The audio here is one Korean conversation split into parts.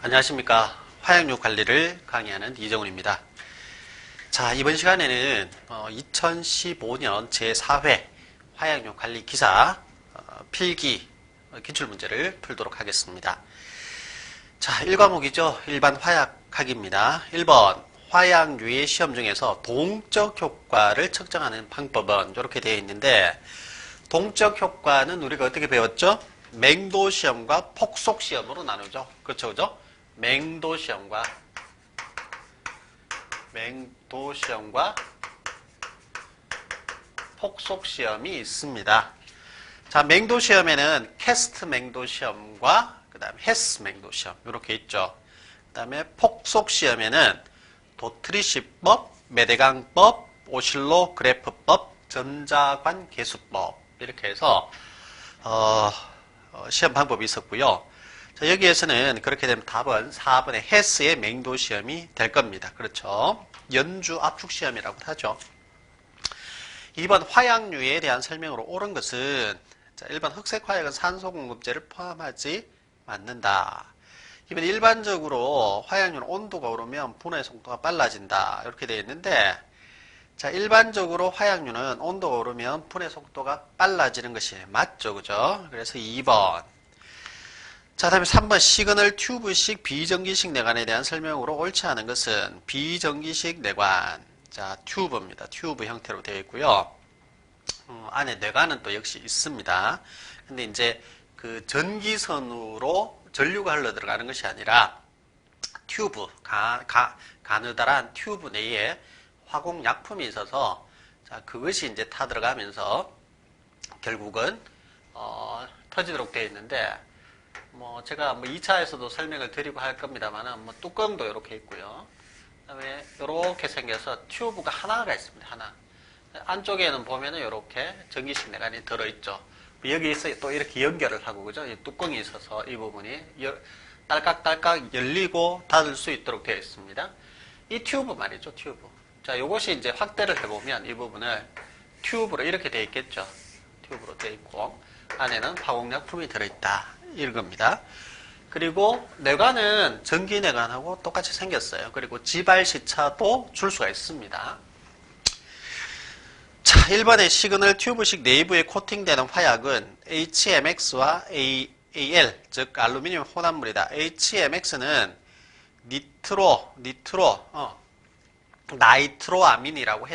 안녕하십니까. 화약류 관리를 강의하는 이정훈입니다. 자, 이번 시간에는 2015년 제4회 화약류 관리 기사 필기 기출문제를 풀도록 하겠습니다. 자, 1과목이죠. 일반 화약학입니다. 1번 화약류의 시험 중에서 동적 효과를 측정하는 방법은 이렇게 되어 있는데, 동적 효과는 우리가 어떻게 배웠죠? 맹도 시험과 폭속 시험으로 나누죠. 그렇죠, 그죠? 맹도 시험과 폭속 시험이 있습니다. 자, 맹도 시험에는 캐스트 맹도 시험과 그 다음에 헤스 맹도 시험 이렇게 있죠. 그 다음에 폭속 시험에는 도트리시법, 메데강법, 오실로 그래프법, 전자관 계수법 이렇게 해서 시험 방법이 있었고요. 자, 여기에서는 그렇게 되면 답은 4번의 헤스의 맹도 시험이 될 겁니다. 그렇죠? 연주 압축 시험이라고 하죠. 2번 화약류에 대한 설명으로 옳은 것은, 자, 1번 흑색 화약은 산소 공급제를 포함하지 않는다. 2번 일반적으로 화약류는 온도가 오르면 분해 속도가 빨라진다. 이렇게 되어 있는데, 자, 일반적으로 화약류는 온도가 오르면 분해 속도가 빨라지는 것이 맞죠, 그죠? 그래서 2번. 자, 다음에 3번 시그널 튜브식 비전기식 내관에 대한 설명으로 옳지 않은 것은 비전기식 내관. 자, 튜브입니다. 튜브 형태로 되어 있고요. 안에 내관은 또 역시 있습니다. 근데 이제 그 전기선으로 전류가 흘러 들어가는 것이 아니라 튜브, 가느다란 튜브 내에 화공약품이 있어서, 자, 그것이 이제 타 들어가면서 결국은 터지도록 되어 있는데, 제가 2차에서도 설명을 드리고 할 겁니다만은, 뚜껑도 이렇게 있고요. 그 다음에 이렇게 생겨서 튜브가 하나가 있습니다. 하나. 안쪽에는 보면은 이렇게 전기식 내관이 들어있죠. 여기서 또 이렇게 연결을 하고, 그죠? 이 뚜껑이 있어서 이 부분이 딸깍딸깍 열리고 닫을 수 있도록 되어 있습니다. 이 튜브 말이죠, 튜브. 자, 이것이 이제 확대를 해보면 이 부분을 튜브로 이렇게 되어 있겠죠. 튜브로 되어 있고, 안에는 화공약품이 들어있다. 이런 겁니다. 그리고 내관은 전기 내관하고 똑같이 생겼어요. 그리고 지발시차도 줄 수가 있습니다. 자, 1번의 시그널 튜브식 내부에 코팅되는 화약은 HMX와 AL, 즉 알루미늄 혼합물이다. HMX는 나이트로아민이라고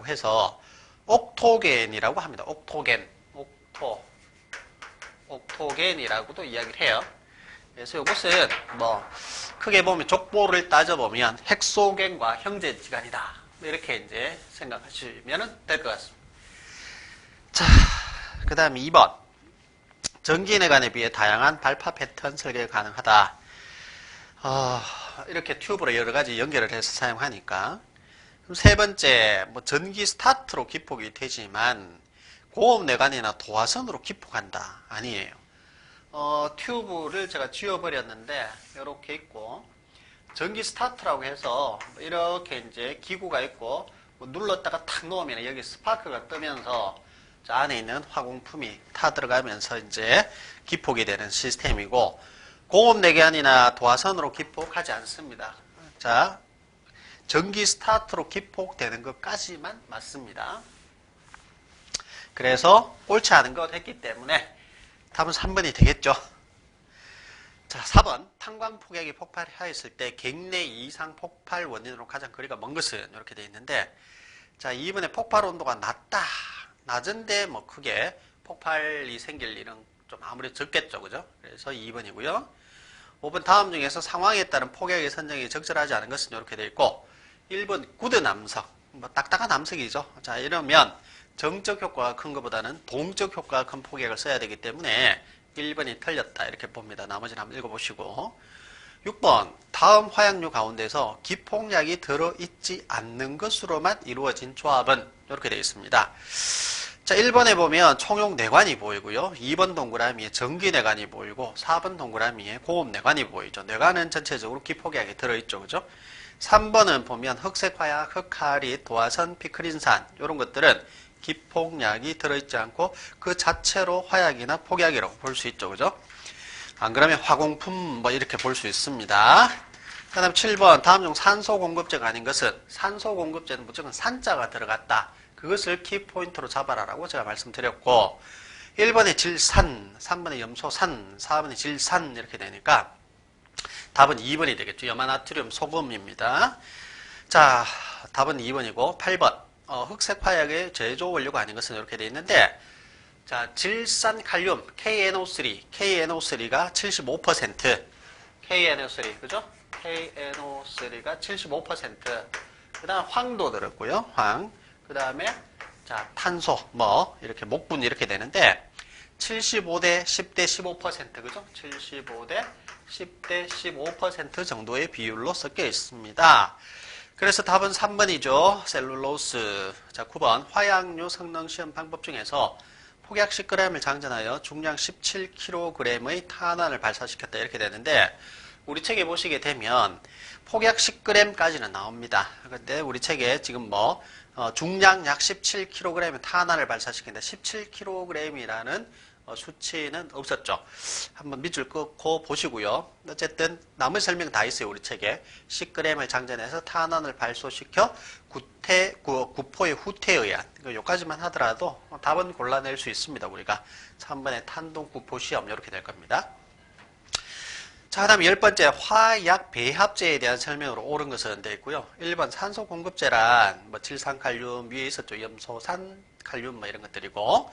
해서 옥토겐이라고 합니다. 옥토겐이라고도 이야기를 해요. 그래서 이것은 크게 보면 족보를 따져보면 헥소겐과 형제지간이다. 이렇게 이제 생각하시면 될 것 같습니다. 자, 그 다음에 2번. 전기내관에 비해 다양한 발파 패턴 설계가 가능하다. 이렇게 튜브로 여러 가지 연결을 해서 사용하니까. 그럼 세 번째, 전기 스타트로 기폭이 되지만 고압내관이나 도화선으로 기폭한다. 아니에요. 튜브를 제가 지워버렸는데 이렇게 있고, 전기 스타트라고 해서 이렇게 이제 기구가 있고, 눌렀다가 탁 놓으면 여기 스파크가 뜨면서 안에 있는 화공품이 타 들어가면서 이제 기폭이 되는 시스템이고, 고압내관이나 도화선으로 기폭하지 않습니다. 자, 전기 스타트로 기폭되는 것까지만 맞습니다. 그래서 옳지 않은 것 했기 때문에 답은 3번이 되겠죠. 자, 4번. 탄광 폭약이 폭발하였을 때 객내 이상 폭발 원인으로 가장 거리가 먼 것은 이렇게 되어 있는데, 자, 2번에 폭발 온도가 낮은데 크게 폭발이 생길 일은 좀 아무래도 적겠죠. 그죠? 그래서 2번이고요. 5번 다음 중에서 상황에 따른 폭약의 선정이 적절하지 않은 것은 이렇게 되어 있고, 1번 굳은 암석. 딱딱한 암석이죠. 자, 이러면 정적 효과가 큰 것보다는 동적 효과가 큰 폭약을 써야 되기 때문에 1번이 틀렸다. 이렇게 봅니다. 나머지는 한번 읽어보시고. 6번. 다음 화약류 가운데서 기폭약이 들어있지 않는 것으로만 이루어진 조합은 이렇게 되어 있습니다. 자, 1번에 보면 총용 내관이 보이고요. 2번 동그라미에 전기 내관이 보이고, 4번 동그라미에 고압 내관이 보이죠. 내관은 전체적으로 기폭약이 들어있죠. 그죠? 3번은 보면 흑색 화약, 흑하리, 도화선, 피크린산 이런 것들은 기폭약이 들어있지 않고 그 자체로 화약이나 폭약이라고 볼 수 있죠. 그죠? 안 그러면 화공품 뭐 이렇게 볼 수 있습니다. 그 다음 7번 다음 중 산소 공급제가 아닌 것은 산소 공급제는 무조건 산자가 들어갔다. 그것을 키포인트로 잡아라라고 제가 말씀드렸고 1번에 질산, 3번에 염소산, 4번에 질산 이렇게 되니까 답은 2번이 되겠죠. 염화나트륨 소금입니다. 자, 답은 2번이고 8번 흑색 화약의 제조 원료가 아닌 것은 이렇게 되어 있는데 자, 질산칼륨 KNO3가 75%, KNO3 그죠? KNO3가 75%. 그다음 황도 들었고요. 황. 그다음에 자, 탄소 뭐 이렇게 목분 이렇게 되는데 75대 10대 15% 그죠? 75대 10대 15% 정도의 비율로 섞여 있습니다. 그래서 답은 3번이죠. 셀룰로스. 자, 9번 화약류 성능 시험 방법 중에서 폭약 10g을 장전하여 중량 17kg의 탄환을 발사시켰다 이렇게 되는데 우리 책에 보시게 되면 폭약 10g까지는 나옵니다. 근데 우리 책에 지금 뭐 중량 약 17kg의 탄환을 발사시킨다. 17kg이라는 수치는 없었죠. 한번 밑줄 끄고 보시고요. 어쨌든 나머지 설명 다 있어요. 우리 책에 10g을 장전해서 탄환을 발소시켜 구포의 후퇴에 의한 여기까지만 하더라도 답은 골라낼 수 있습니다. 우리가 3번의 탄동 구포 시험 이렇게 될 겁니다. 자, 그 다음에 10번째 화약 배합제에 대한 설명으로 옳은 것은 되어 있고요. 1번 산소 공급제란 뭐 질산칼륨 위에 있었죠. 염소산 칼륨 뭐 이런 것들이고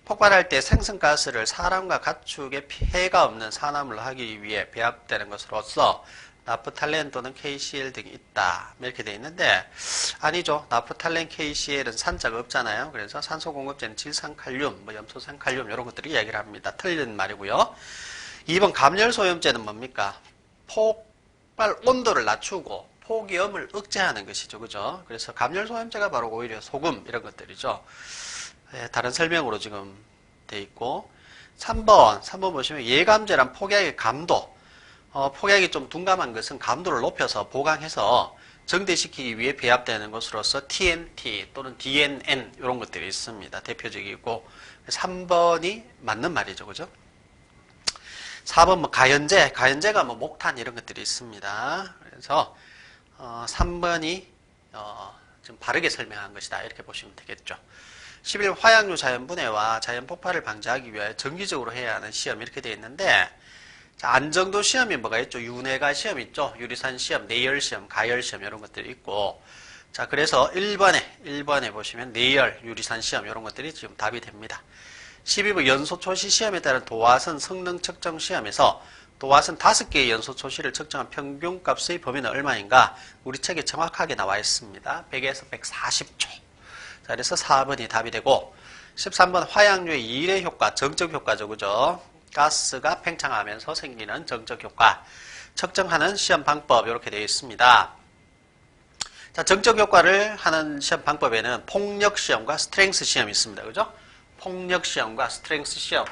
폭발할 때 생성가스를 사람과 가축에 피해가 없는 산화물로 하기 위해 배합되는 것으로서 나프탈렌 또는 KCl 등이 있다. 이렇게 되어 있는데 아니죠. 나프탈렌, KCl은 산자가 없잖아요. 그래서 산소 공급제는 질산칼륨, 뭐 염소산칼륨 이런 것들이 이야기를 합니다. 틀린 말이고요. 2번 감열소염제는 뭡니까? 폭발 온도를 낮추고 폭염을 억제하는 것이죠. 그죠? 그래서 감열소염제가 바로 오히려 소금 이런 것들이죠. 다른 설명으로 지금 돼 있고 3번 보시면 예감제란 폭약의 감도 폭약이 좀 둔감한 것은 감도를 높여서 보강해서 정대시키기 위해 배합되는 것으로서 TNT 또는 DNN 이런 것들이 있습니다. 대표적이고 3번이 맞는 말이죠. 그죠? 4번 뭐 가연제가 뭐 목탄 이런 것들이 있습니다. 그래서 3번이 좀 바르게 설명한 것이다. 이렇게 보시면 되겠죠. 11 화약류 자연분해와 자연폭발을 방지하기 위해 정기적으로 해야 하는 시험 이렇게 되어 있는데 자, 안정도 시험이 뭐가 있죠? 윤회가 시험 있죠? 유리산 시험, 내열 시험, 가열 시험 이런 것들이 있고 자, 그래서 1번에 보시면 내열, 유리산 시험 이런 것들이 지금 답이 됩니다. 12번 연소 초시 시험에 따른 도화선 성능 측정 시험에서 도화선 5개의 연소 초시를 측정한 평균값의 범위는 얼마인가? 우리 책에 정확하게 나와 있습니다. 100에서 140초. 자, 그래서 4번이 답이 되고 13번 화약류의 일의 효과, 정적 효과죠. 그죠? 가스가 팽창하면서 생기는 정적 효과. 측정하는 시험 방법 이렇게 되어 있습니다. 자, 정적 효과를 하는 시험 방법에는 폭력 시험과 스트렝스 시험이 있습니다. 그죠? 폭력 시험과 스트렝스 시험.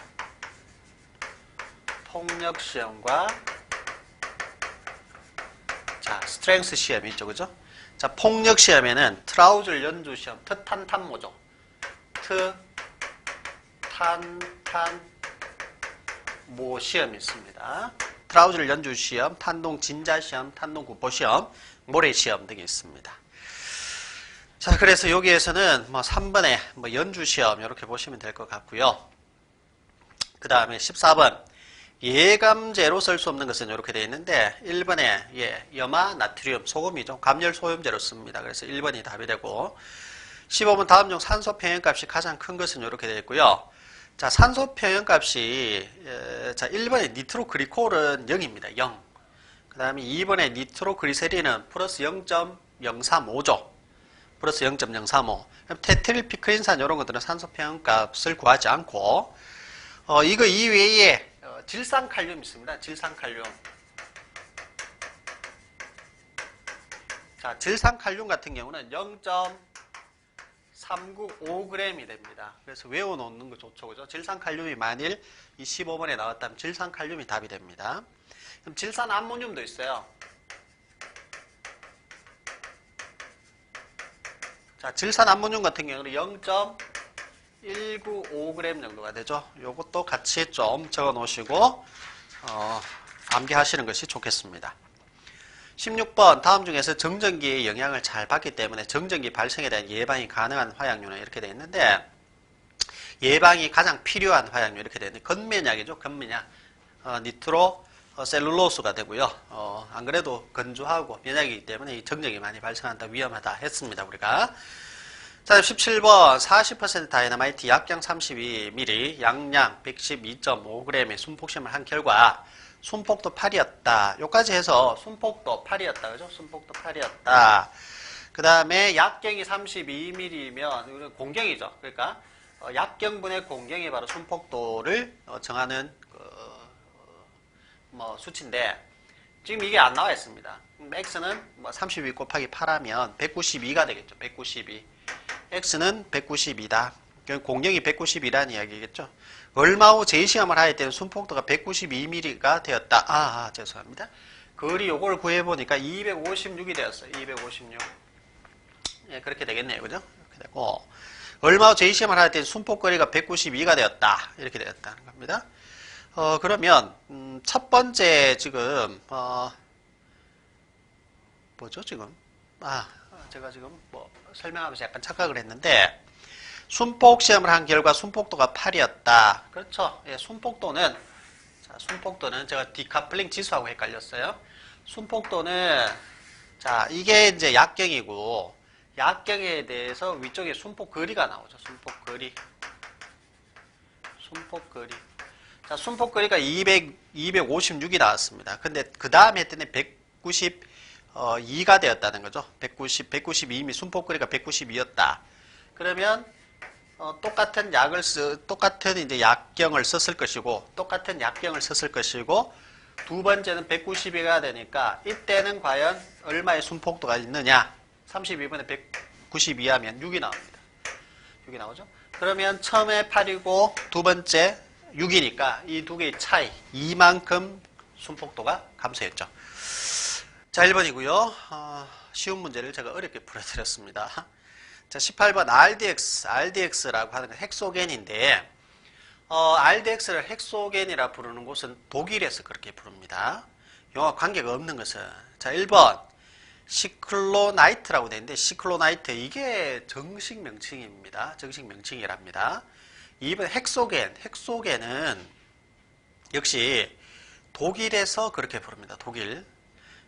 폭력 시험과 자, 스트렝스 시험이 있죠. 그죠? 자, 폭력 시험에는 트라우즐 연주 시험, 트탄탄모죠. 트탄탄모 시험이 있습니다. 트라우즐 연주 시험, 탄동 진자 시험, 탄동 구포 시험, 모래 시험 등이 있습니다. 자, 그래서 여기에서는 뭐 3번에 뭐 연주 시험 이렇게 보시면 될 것 같고요. 그 다음에 14번 예감제로 쓸 수 없는 것은 이렇게 되어 있는데 1번에 염화 나트륨 소금이죠. 감열소염제로 씁니다. 그래서 1번이 답이 되고 15번 다음 중 산소 평형값이 가장 큰 것은 이렇게 되어 있고요. 자, 산소 평형값이 자 1번에 니트로그리콜은 0입니다. 0. 그 다음에 2번에 니트로그리세린은 플러스 0.035죠. 플러스 0.035. 테트릴피크린산 이런 것들은 산소 평형값을 구하지 않고 이거 이외에 질산칼륨 있습니다. 질산칼륨. 자, 질산칼륨 같은 경우는 0.395g이 됩니다. 그래서 외워놓는 거 좋죠. 그죠? 질산칼륨이 만일 이 15번에 나왔다면 질산칼륨이 답이 됩니다. 그럼 질산암모늄도 있어요. 자, 질산암모늄 같은 경우는 0.195g 정도가 되죠. 요것도 같이 좀 적어 놓으시고 암기하시는 것이 좋겠습니다. 16번 다음 중에서 정전기의 영향을 잘 받기 때문에 정전기 발생에 대한 예방이 가능한 화약류는 이렇게 되어 있는데 예방이 가장 필요한 화약류 이렇게 되어 있는데 건면약이죠. 건면약 니트로 셀룰로스가 되고요. 안 그래도 건조하고 면약이기 때문에 이 정전기 많이 발생한다 위험하다 했습니다. 우리가 자 17번 40% 다이너마이트 약경 32mm 양량 112.5g의 순폭시험을 한 결과 순폭도 8이었다. 요까지 해서 순폭도 8이었다. 그죠? 순폭도 8이었다. 그 다음에 약경이 32mm면 공경이죠. 그러니까 약경분의 공경이 바로 순폭도를 정하는 수치인데 지금 이게 안 나와 있습니다. x는 32 곱하기 8하면 192가 되겠죠. 192. x는 192다. 공경이 192라는 이야기겠죠. 얼마 후 재시험을 하였을 때는 순폭도가 192mm가 되었다. 죄송합니다. 거리 요걸 구해보니까 256이 되었어요. 256. 예, 그렇게 되겠네요. 그죠? 이렇게 되고, 얼마 후 재시험을 하였을 때는 순폭거리가 192가 되었다. 이렇게 되었다는 겁니다. 그러면, 첫 번째 지금, 뭐죠, 지금? 제가 지금 설명하면서 약간 착각을 했는데, 순폭 시험을 한 결과 순폭도가 8이었다. 그렇죠. 예, 순폭도는 제가 디카플링 지수하고 헷갈렸어요. 순폭도는, 이게 이제 약경이고, 약경에 대해서 위쪽에 순폭거리가 나오죠. 순폭거리. 순폭거리가 256이 나왔습니다. 근데 그 다음에 했더니 192가 되었다는 거죠. 192미 순폭거리가 192였다. 그러면 똑같은 이제 약경을 썼을 것이고, 두 번째는 192가 되니까, 이때는 과연 얼마의 순폭도가 있느냐? 32분의 192 하면 6이 나옵니다. 6이 나오죠? 그러면 처음에 8이고, 두 번째 6이니까, 이 두 개의 차이, 이만큼 순폭도가 감소했죠. 자, 1번이고요. 쉬운 문제를 제가 어렵게 풀어드렸습니다. 자, 18번 RDX라고 하는 건 헥소겐인데 RDX를 헥소겐이라 부르는 곳은 독일에서 그렇게 부릅니다. 영화 관계가 없는 것은 자, 1번 시클로나이트라고 되어 있는데 시클로나이트 이게 정식 명칭입니다. 정식 명칭이랍니다. 2번 헥소겐은 역시 독일에서 그렇게 부릅니다. 독일.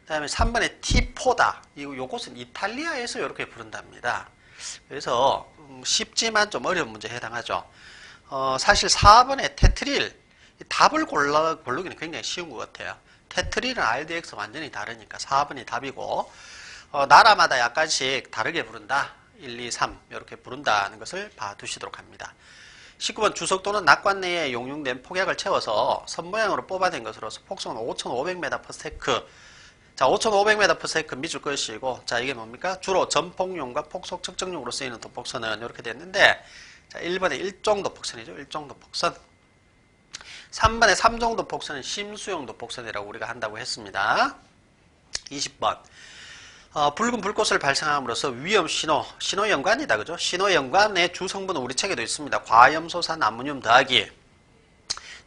그 다음에 3번에 티포다. 요것은 이탈리아에서 이렇게 부른답니다. 그래서 쉽지만 좀 어려운 문제에 해당하죠. 사실 4번의 테트릴 답을 고르기는 굉장히 쉬운 것 같아요. 테트릴은 RDX 완전히 다르니까 4번이 답이고 나라마다 약간씩 다르게 부른다. 1, 2, 3 이렇게 부른다는 것을 봐두시도록 합니다. 19번 주석도는 낙관 내에 용융된 폭약을 채워서 선 모양으로 뽑아낸 것으로서 폭속은 5,500m/s. 자, 5,500m/s 미줄 것이고, 자, 이게 뭡니까? 주로 전폭용과 폭속 측정용으로 쓰이는 도폭선은 이렇게 됐는데, 자, 1번에 1정도 폭선이죠. 1정도 폭선. 3번에 3정도 폭선은 심수용 도폭선이라고 우리가 한다고 했습니다. 20번. 붉은 불꽃을 발생함으로써 위험 신호연관이다. 그죠? 신호연관의 주성분은 우리 책에도 있습니다. 과염소산 아모늄 더하기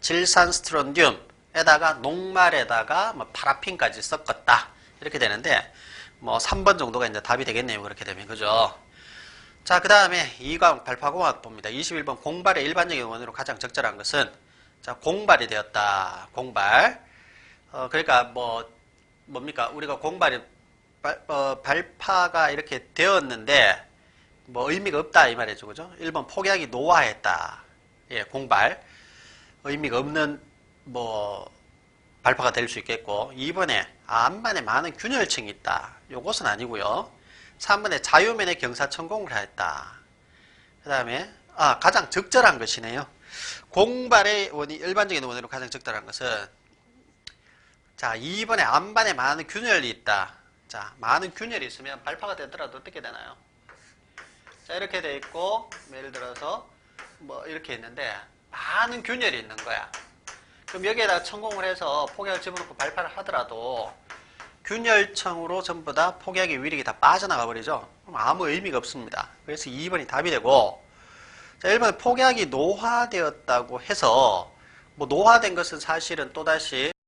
질산스트론듐 에다가 녹말에다가 파라핀까지 섞었다. 이렇게 되는데 3번 정도가 이제 답이 되겠네요. 그렇게 되면 그죠? 자, 그 다음에 2강 발파공학 봅니다. 21번 공발의 일반적인 원인으로 가장 적절한 것은 자, 공발이 되었다. 공발. 그러니까 뭡니까? 우리가 공발이 발파가 이렇게 되었는데 의미가 없다 이 말이죠. 그죠? 1번 폭약이 노화했다. 예, 공발. 의미가 없는 발파가 될 수 있겠고 2번에 암만에 많은 균열층이 있다. 요것은 아니고요. 3번에 자유면에 경사천공을 하였다. 그 다음에 가장 적절한 것이네요. 공발의 원인 일반적인 원인으로 가장 적절한 것은 자 2번에 암반에 많은 균열이 있다. 자 많은 균열이 있으면 발파가 되더라도 어떻게 되나요? 자 이렇게 돼 있고 예를 들어서 이렇게 있는데 많은 균열이 있는 거야. 그럼 여기에다가 천공을 해서 폭약을 집어넣고 발파를 하더라도 균열층으로 전부 다 폭약의 위력이 다 빠져나가 버리죠. 그럼 아무 의미가 없습니다. 그래서 2번이 답이 되고 자 1번에 폭약이 노화되었다고 해서 노화된 것은 사실은 또다시